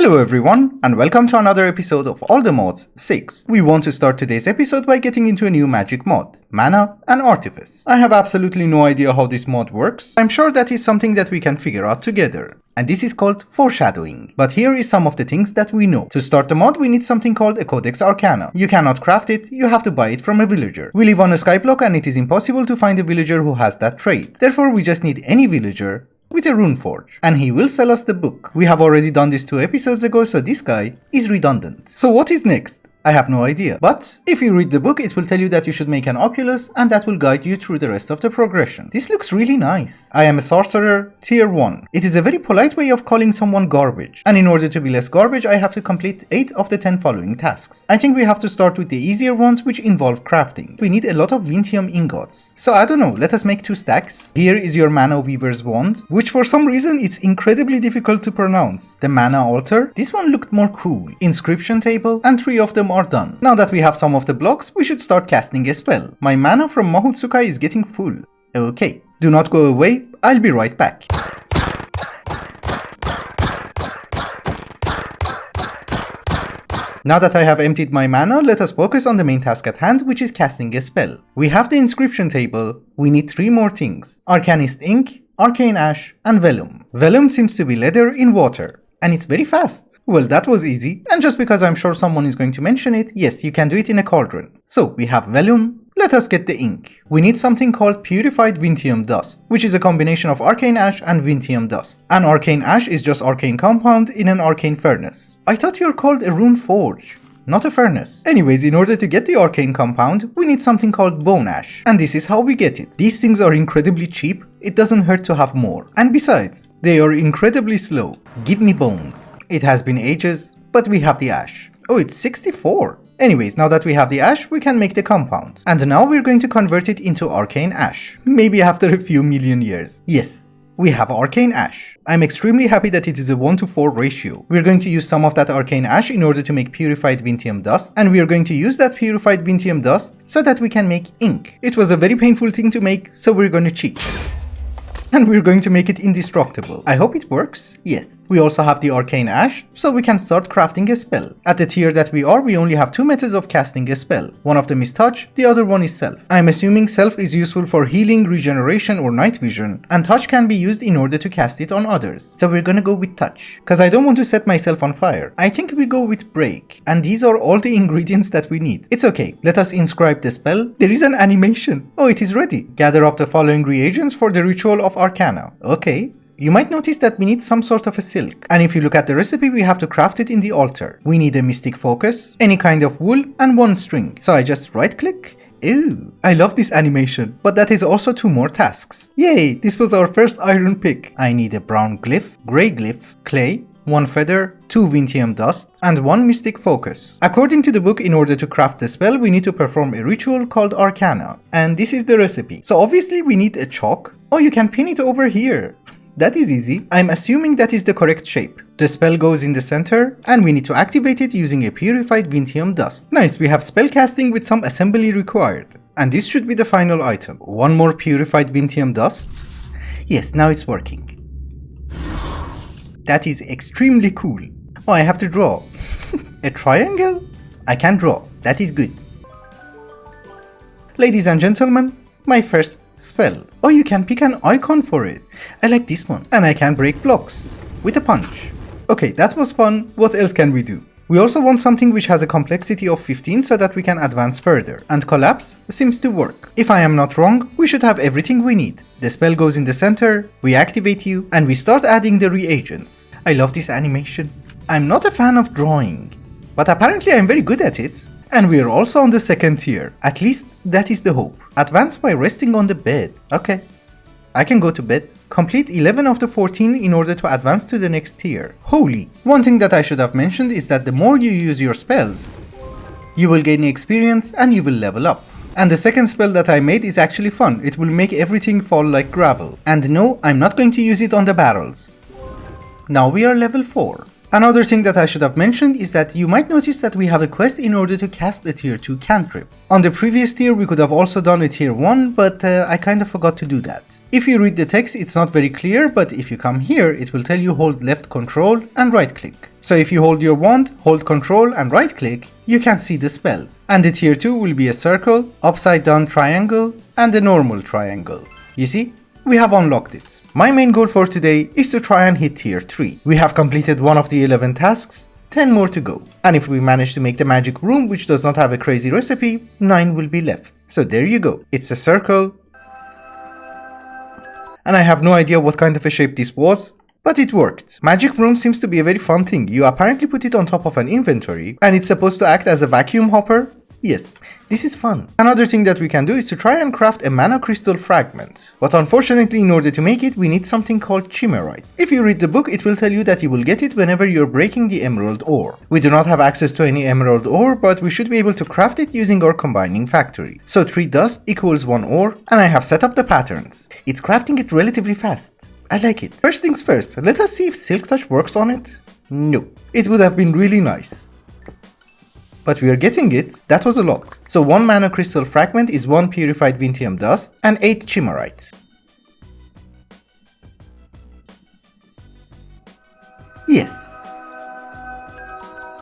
Hello everyone, and welcome to another episode of All the Mods 6. We want to start today's episode by getting into a new magic mod, Mana and Artifice. I have absolutely no idea how this mod works. I'm sure that is something that we can figure out together. And this is called foreshadowing. But here is some of the things that we know. To start the mod, we need something called a Codex Arcana. You cannot craft it, you have to buy it from a villager. We live on a skyblock and it is impossible to find a villager who has that trait. Therefore, we just need any villager with a rune forge, and he will sell us the book. We have already done this 2 episodes ago, so this guy is redundant. So what is next? I have no idea, but if you read the book, it will tell you that you should make an Oculus, and that will guide you through the rest of the progression. This looks really nice. I am a sorcerer, tier 1. It is a very polite way of calling someone garbage, and in order to be less garbage, I have to complete 8 of the 10 following tasks. I think we have to start with the easier ones, which involve crafting. We need a lot of Vintium ingots. So I don't know, let us make 2 stacks. Here is your Mana Weaver's wand, which for some reason it's incredibly difficult to pronounce. The Mana Altar, this one looked more cool. Inscription table, and 3 of them are done. Now that we have some of the blocks, we should start casting a spell. My mana from Mahotsukai is getting full. Okay, do not go away, I'll be right back. Now that I have emptied my mana, let us focus on the main task at hand, which is casting a spell. We have the inscription table, we need 3 more things: Arcanist ink, Arcane Ash, and Vellum. Vellum seems to be leather in water. And it's very fast. Well, that was easy. And just because I'm sure someone is going to mention it, yes, you can do it in a cauldron. So we have vellum. Let us get the ink. We need something called purified Vintium dust, which is a combination of arcane ash and Vintium dust. An arcane ash is just arcane compound in an arcane furnace. I thought you were called a rune forge, not a furnace. Anyways, in order to get the arcane compound, we need something called bone ash. And this is how we get it. These things are incredibly cheap. It doesn't hurt to have more. And besides, they are incredibly slow. Give me bones. It has been ages, but we have the ash. Oh, it's 64. Anyways, now that we have the ash, we can make the compound. And now we're going to convert it into arcane ash. Maybe after a few million years. Yes, we have arcane ash. I'm extremely happy that it is a 1:4 ratio. We're going to use some of that arcane ash in order to make purified Vintium dust, and we are going to use that purified Vintium dust so that we can make ink. It was a very painful thing to make, so we're going to cheat. And we're going to make it indestructible. I hope it works. Yes. We also have the arcane ash, so we can start crafting a spell. At the tier that we are, we only have 2 methods of casting a spell. One of them is touch, the other one is self. I'm assuming self is useful for healing, regeneration, or night vision, and touch can be used in order to cast it on others. So we're gonna go with touch, cause I don't want to set myself on fire. I think we go with break, and these are all the ingredients that we need. It's okay, let us inscribe the spell. There is an animation. Oh, it is ready. Gather up the following reagents for the ritual of Arcana. Okay. You might notice that we need some sort of a silk. And if you look at the recipe, we have to craft it in the altar. We need a mystic focus, any kind of wool, and 1 string. So I just right click. Ew, I love this animation, but that is also 2 more tasks. Yay, this was our first iron pick. I need a brown glyph, grey glyph, clay, 1 feather, 2 Vintium dust, and 1 mystic focus. According to the book, in order to craft the spell, we need to perform a ritual called Arcana. And this is the recipe. So obviously we need a chalk. Oh, you can pin it over here. That is easy. I'm assuming that is the correct shape. The spell goes in the center, and we need to activate it using a purified Vintium dust. Nice, we have spell casting with some assembly required. And this should be the final item. 1 more purified Vintium dust. Yes, now it's working. That is extremely cool. Oh, I have to draw. A triangle? I can draw. That is good. Ladies and gentlemen, my first spell. Oh, you can pick an icon for it. I like this one. And I can break blocks with a punch. Okay, that was fun. What else can we do? We also want something which has a complexity of 15 so that we can advance further. And collapse seems to work. If I am not wrong, we should have everything we need. The spell goes in the center, we activate you, and we start adding the reagents. I love this animation. I'm not a fan of drawing, but apparently I'm very good at it. And we are also on the 2nd tier. At least that is the hope. Advance by resting on the bed. Okay. I can go to bed. Complete 11 of the 14 in order to advance to the next tier. Holy! One thing that I should have mentioned is that the more you use your spells, you will gain experience and you will level up. And the second spell that I made is actually fun. It will make everything fall like gravel. And no, I'm not going to use it on the barrels. Now we are level 4. Another thing that I should have mentioned is that you might notice that we have a quest in order to cast a tier 2 cantrip. On the previous tier we could have also done a tier 1, but I kind of forgot to do that. If you read the text it's not very clear, but if you come here it will tell you hold left control and right click. So if you hold your wand, hold control and right click, you can see the spells. And the tier 2 will be a circle, upside down triangle and a normal triangle. You see? We have unlocked it. My main goal for today is to try and hit tier 3. We have completed one of the 11 tasks, 10 more to go. And if we manage to make the magic room, which does not have a crazy recipe, 9 will be left. So there you go. It's a circle. And I have no idea what kind of a shape this was, but it worked. Magic room seems to be a very fun thing. You apparently put it on top of an inventory, and it's supposed to act as a vacuum hopper. Yes, this is fun. Another thing that we can do is to try and craft a mana crystal fragment. But unfortunately, in order to make it, we need something called chimerite. If you read the book, it will tell you that you will get it whenever you're breaking the emerald ore. We do not have access to any emerald ore, but we should be able to craft it using our combining factory. So 3 dust equals 1 ore, and I have set up the patterns. It's crafting it relatively fast. I like it. First things first, let us see if Silk Touch works on it. No. It would have been really nice. But we are getting it. That was a lot. So 1 mana crystal fragment is 1 purified Vintium dust and 8 chimerite. Yes.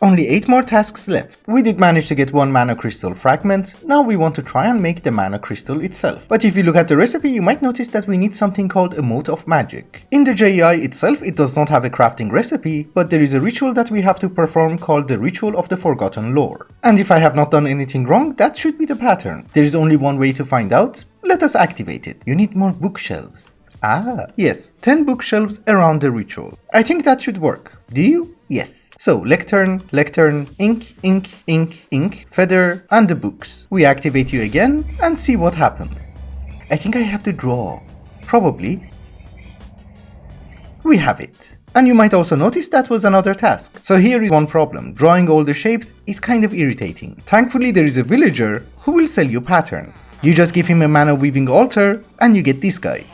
Only 8 more tasks left. We did manage to get 1 mana crystal fragment. Now we want to try and make the mana crystal itself. But if you look at the recipe, you might notice that we need something called a mote of magic. In the JEI itself, it does not have a crafting recipe, but there is a ritual that we have to perform called the Ritual of the Forgotten Lore. And if I have not done anything wrong, that should be the pattern. There is only one way to find out. Let us activate it. You need more bookshelves. Ah, yes, 10 bookshelves around the ritual. I think that should work. Do you? Yes. So, lectern, ink, ink, ink, ink, feather, and the books. We activate you again and see what happens. I think I have to draw. Probably. We have it. And you might also notice that was another task. So here is one problem. Drawing all the shapes is kind of irritating. Thankfully there is a villager who will sell you patterns. You just give him a mana weaving altar and you get this guy.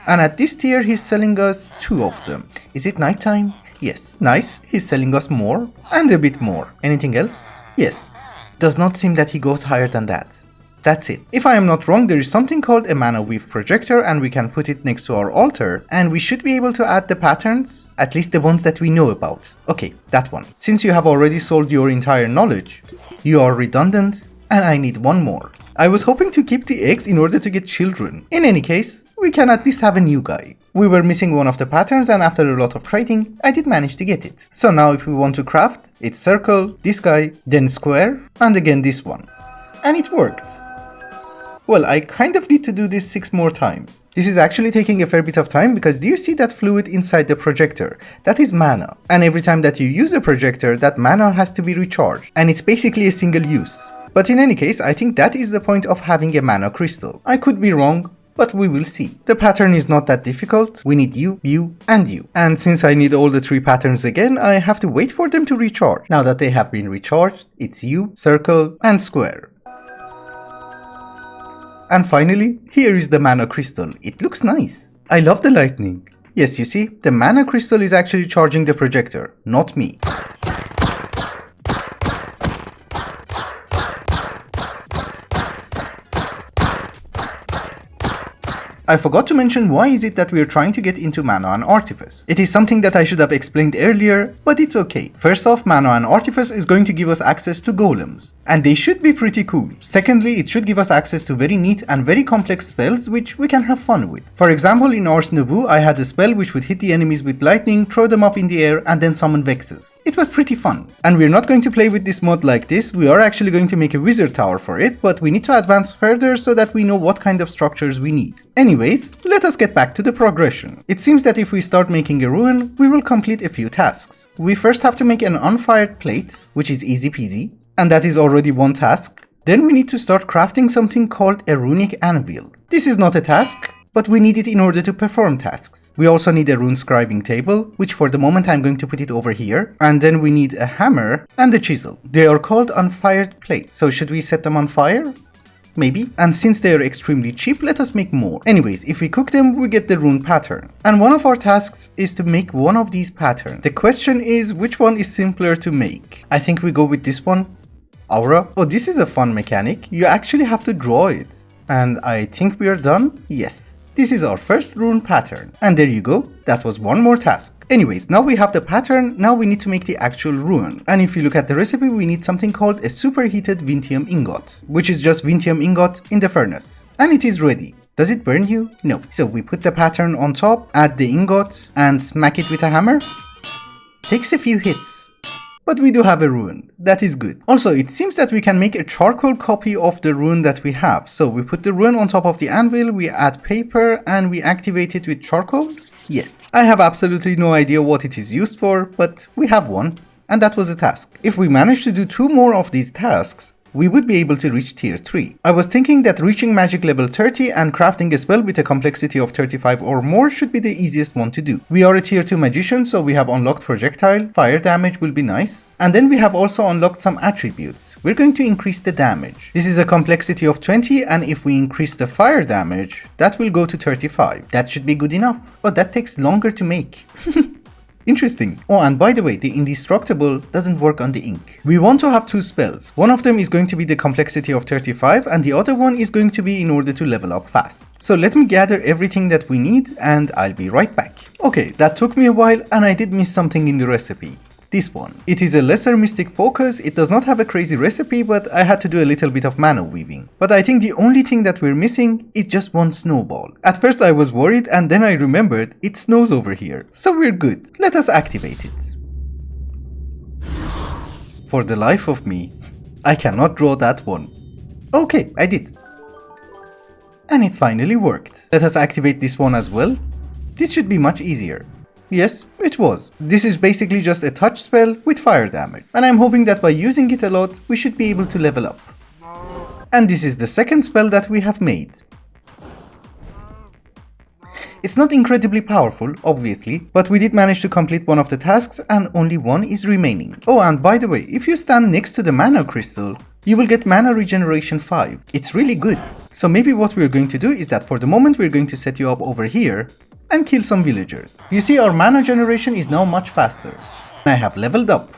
And at this tier he's selling us 2 of them. Is it nighttime? Yes. Nice, he's selling us more and a bit more. Anything else? Yes. Does not seem that he goes higher than that. That's it. If I am not wrong, there is something called a mana weave projector and we can put it next to our altar and we should be able to add the patterns, at least the ones that we know about. Okay, that one. Since you have already sold your entire knowledge, you are redundant and I need 1 more. I was hoping to keep the eggs in order to get children. In any case, we can at least have a new guy. We were missing one of the patterns and after a lot of trading, I did manage to get it. So now if we want to craft, it's circle, this guy, then square, and again this one. And it worked. Well, I kind of need to do this 6 more times. This is actually taking a fair bit of time because do you see that fluid inside the projector? That is mana. And every time that you use a projector, that mana has to be recharged. And it's basically a single use. But in any case, I think that is the point of having a mana crystal. I could be wrong, but we will see. The pattern is not that difficult. We need you, you, and you. And since I need all the 3 patterns again, I have to wait for them to recharge. Now that they have been recharged, it's you, circle, and square. And finally, here is the mana crystal. It looks nice. I love the lightning. Yes, you see, the mana crystal is actually charging the projector, not me. I forgot to mention why is it that we are trying to get into Mana and Artifice. It is something that I should have explained earlier, but it's okay. First off, Mana and Artifice is going to give us access to golems, and they should be pretty cool. Secondly, it should give us access to very neat and very complex spells which we can have fun with. For example, in Ars Nouveau, I had a spell which would hit the enemies with lightning, throw them up in the air, and then summon Vexes. It was pretty fun. And we're not going to play with this mod like this, we are actually going to make a wizard tower for it, but we need to advance further so that we know what kind of structures we need. Anyways, let us get back to the progression. It seems that if we start making a ruin, we will complete a few tasks. We first have to make an unfired plate, which is easy peasy, and that is already 1 task. Then we need to start crafting something called a runic anvil. This is not a task, but we need it in order to perform tasks. We also need a rune scribing table, which for the moment I'm going to put it over here, and then we need a hammer and a chisel. They are called unfired plate, so should we set them on fire? Maybe. And since they are extremely cheap, let us make more. Anyways, if we cook them, we get the rune pattern. And one of our tasks is to make one of these patterns. The question is, which one is simpler to make? I think we go with this one. Aura. Oh, this is a fun mechanic. You actually have to draw it. And I think we are done. Yes. This is our first rune pattern. And there you go. That was one more task. Anyways, now we have the pattern. Now we need to make the actual rune. And if you look at the recipe, we need something called a superheated Vintium ingot, which is just Vintium ingot in the furnace. And it is ready. Does it burn you? No. So we put the pattern on top, add the ingot, and smack it with a hammer. Takes a few hits. But we do have a rune. That is good. Also, it seems that we can make a charcoal copy of the rune that we have. So we put the rune on top of the anvil, we add paper, and we activate it with charcoal. Yes. I have absolutely no idea what it is used for, but we have one. And that was a task. If we manage to do 2 more of these tasks, we would be able to reach tier 3. I was thinking that reaching magic level 30 and crafting a spell with a complexity of 35 or more should be the easiest one to do. We are a tier 2 magician, so we have unlocked projectile, fire damage will be nice. And then we have also unlocked some attributes. We're going to increase the damage. This is a complexity of 20, and if we increase the fire damage, that will go to 35. That should be good enough. But that takes longer to make. Interesting. Oh, and by the way, the indestructible doesn't work on the ink. We want to have 2 spells. One of them is going to be the complexity of 35 and the other one is going to be in order to level up fast. So let me gather everything that we need and I'll be right back. Okay, that took me a while and I did miss something in the recipe. This one. It is a lesser mystic focus. It does not have a crazy recipe, but I had to do a little bit of mana weaving. But I think the only thing that we're missing is just one snowball. At first I was worried and then I remembered it snows over here. So we're good. Let us activate it. For the life of me, I cannot draw that one. Okay, I did. And it finally worked. Let us activate this one as well. This should be much easier. Yes, it was. This is basically just a touch spell with fire damage. And I'm hoping that by using it a lot, we should be able to level up. And this is the second spell that we have made. It's not incredibly powerful, obviously, but we did manage to complete one of the tasks and only one is remaining. Oh, and by the way, if you stand next to the mana crystal, you will get mana regeneration 5. It's really good. So maybe what we're going to do is that for the moment we're going to set you up over here and kill some villagers. You see, our mana generation is now much faster. I have leveled up.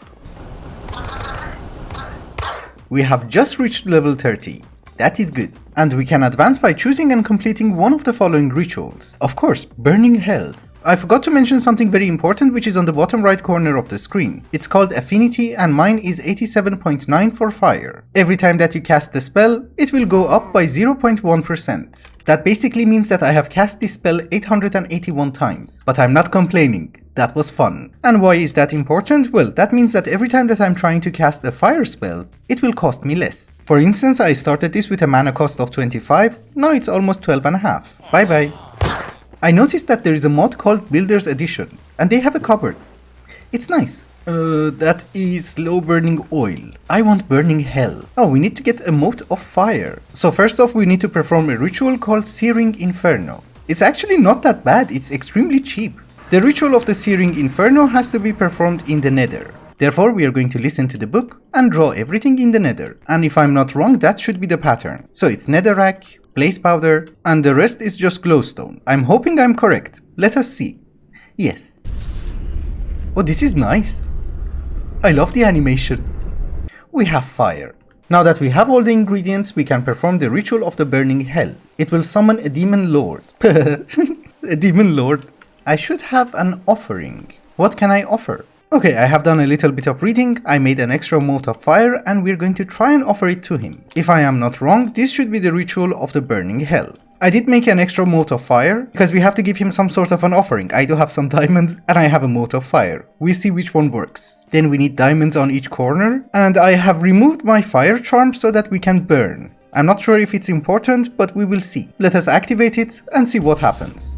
We have just reached level 30. That is good. And we can advance by choosing and completing one of the following rituals. Of course, burning hells. I forgot to mention something very important which is on the bottom right corner of the screen. It's called affinity and mine is 87.9 for fire. Every time that you cast the spell, it will go up by 0.1%. That basically means that I have cast this spell 881 times. But I'm not complaining. That was fun. And why is that important? Well, that means that every time that I'm trying to cast a fire spell, it will cost me less. For instance, I started this with a mana cost of 25, now it's almost 12.5. Bye bye. I noticed that there is a mod called Builder's Edition, and they have a cupboard. It's nice. That is slow burning oil. I want burning hell. Oh, we need to get a mote of fire. So first off, we need to perform a ritual called Searing Inferno. It's actually not that bad, it's extremely cheap. The ritual of the Searing Inferno has to be performed in the nether. Therefore, we are going to listen to the book and draw everything in the nether. And if I'm not wrong, that should be the pattern. So it's netherrack, blaze powder, and the rest is just glowstone. I'm hoping I'm correct. Let us see. Yes. Oh, this is nice. I love the animation. We have fire. Now that we have all the ingredients, we can perform the ritual of the burning hell. It will summon a demon lord. A demon lord. I should have an offering. What can I offer? Okay, I have done a little bit of reading, I made an extra mote of fire and we're going to try and offer it to him. If I am not wrong, this should be the ritual of the burning hell. I did make an extra mote of fire, because we have to give him some sort of an offering. I do have some diamonds and I have a mote of fire. We see which one works. Then we need diamonds on each corner, and I have removed my fire charm so that we can burn. I'm not sure if it's important, but we will see. Let us activate it and see what happens.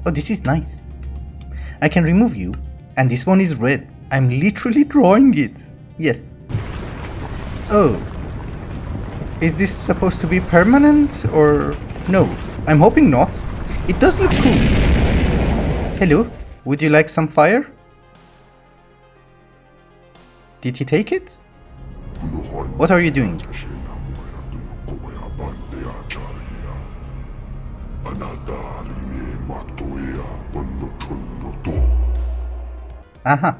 Oh, this is nice. I can remove you. And this one is red. I'm literally drawing it. Yes. Oh. Is this supposed to be permanent or no? I'm hoping not. It does look cool. Hello, would you like some fire? Did he take it? What are you doing? Aha.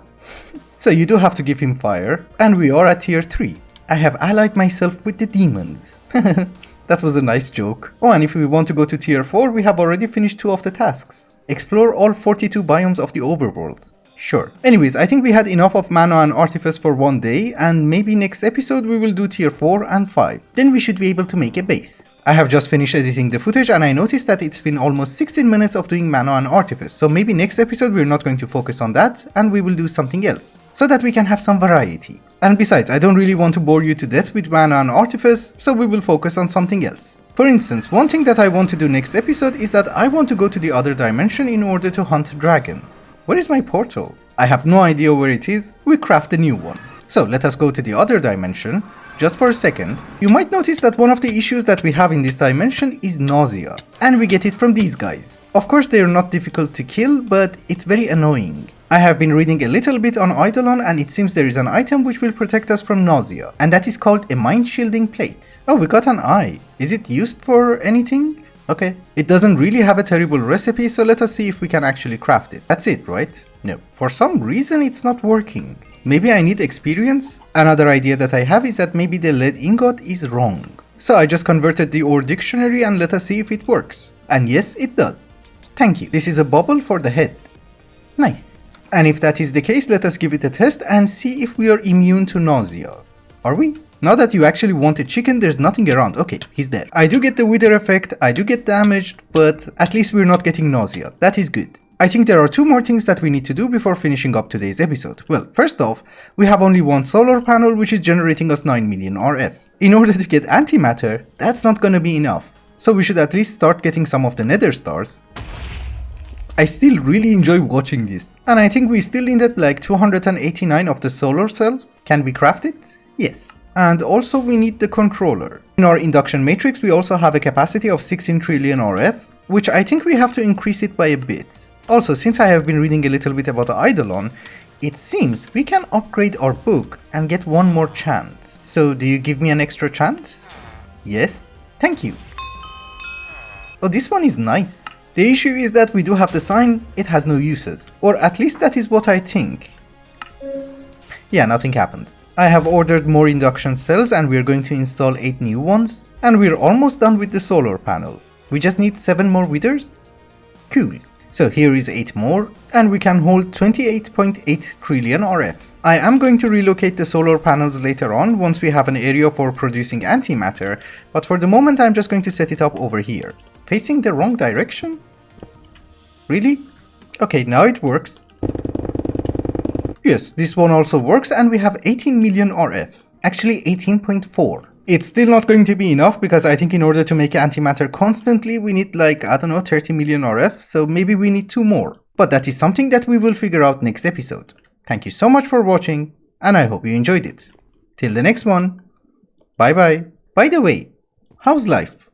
So you do have to give him fire, and we are at tier 3. I have allied myself with the demons. That was a nice joke. Oh, and if we want to go to tier 4, we have already finished 2 of the tasks. Explore all 42 biomes of the overworld. Sure. Anyways, I think we had enough of Mana and Artifice for one day, and maybe next episode we will do tier 4 and 5. Then we should be able to make a base. I have just finished editing the footage and I noticed that it's been almost 16 minutes of doing Mana and Artifice, so maybe next episode we're not going to focus on that and we will do something else, so that we can have some variety. And besides, I don't really want to bore you to death with Mana and Artifice, so we will focus on something else. For instance, one thing that I want to do next episode is that I want to go to the other dimension in order to hunt dragons. Where is my portal? I have no idea where it is, we craft a new one. So let us go to the other dimension. Just for a second, you might notice that one of the issues that we have in this dimension is nausea, and we get it from these guys. Of course they are not difficult to kill, but it's very annoying. I have been reading a little bit on Eidolon and it seems there is an item which will protect us from nausea, and that is called a mind shielding plate. Oh, we got an eye. Is it used for anything? Okay. It doesn't really have a terrible recipe, so let us see if we can actually craft it. That's it, right? No. For some reason it's not working. Maybe I need experience? Another idea that I have is that maybe the lead ingot is wrong. So I just converted the ore dictionary and let us see if it works. And yes, it does. Thank you. This is a bubble for the head. Nice. And if that is the case, let us give it a test and see if we are immune to nausea. Are we? Now that you actually want a chicken, there's nothing around. Okay, he's dead. I do get the wither effect, I do get damaged, but at least we're not getting nausea. That is good. I think there are 2 more things that we need to do before finishing up today's episode. Well, first off, we have only one solar panel which is generating us 9 million RF. In order to get antimatter, that's not gonna be enough. So we should at least start getting some of the nether stars. I still really enjoy watching this. And I think we still needed like 289 of the solar cells. Can we craft it? Yes. And also we need the controller. In our induction matrix we also have a capacity of 16 trillion RF, which I think we have to increase it by a bit. Also, since I have been reading a little bit about Eidolon, it seems we can upgrade our book and get 1 more chant. So do you give me an extra chant? Yes? Thank you. Oh, this one is nice. The issue is that we do have the sign, it has no uses. Or at least that is what I think. Yeah, nothing happened. I have ordered more induction cells and we're going to install 8 new ones. And we're almost done with the solar panel. We just need 7 more withers? Cool. So here is 8 more, and we can hold 28.8 trillion RF. I am going to relocate the solar panels later on once we have an area for producing antimatter, but for the moment I'm just going to set it up over here. Facing the wrong direction? Really? Okay, now it works. Yes, this one also works and we have 18 million RF. Actually 18.4. It's still not going to be enough because I think in order to make antimatter constantly we need like, I don't know, 30 million RF, so maybe we need 2 more. But that is something that we will figure out next episode. Thank you so much for watching and I hope you enjoyed it. Till the next one. Bye bye. By the way, how's life?